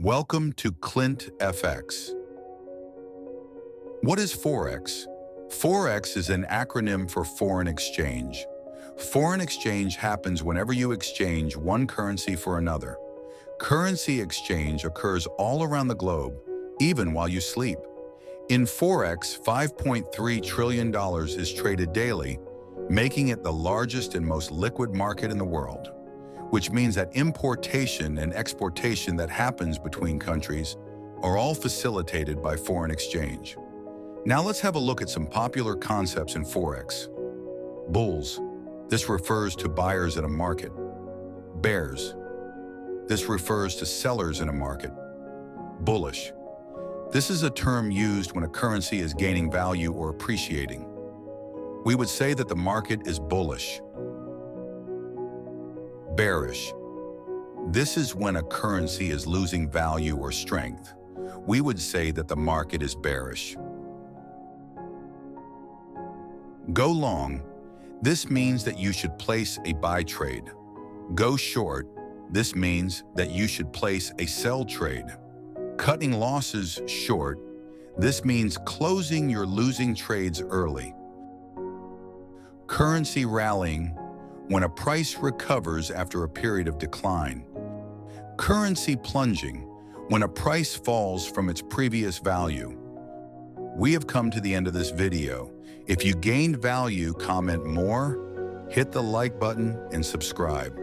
Welcome to Clint FX. What is Forex? Forex is an acronym for foreign exchange. Foreign exchange happens whenever you exchange one currency for another. Currency exchange occurs all around the globe, even while you sleep. In Forex, $5.3 trillion is traded daily, making it the largest and most liquid market in the world, which means that importation and exportation that happens between countries are all facilitated by foreign exchange. Now let's have a look at some popular concepts in Forex. Bulls. This refers to buyers in a market. Bears. This refers to sellers in a market. Bullish. This is a term used when a currency is gaining value or appreciating. We would say that the market is bullish. Bearish. This is when a currency is losing value or strength. We would say that the market is bearish. Go long. This means that you should place a buy trade. Go short. This means that you should place a sell trade. Cutting losses short. This means closing your losing trades early. Currency rallying, when a price recovers after a period of decline. Currency plunging, when a price falls from its previous value. We have come to the end of this video. If you gained value, comment more, hit the like button, and subscribe.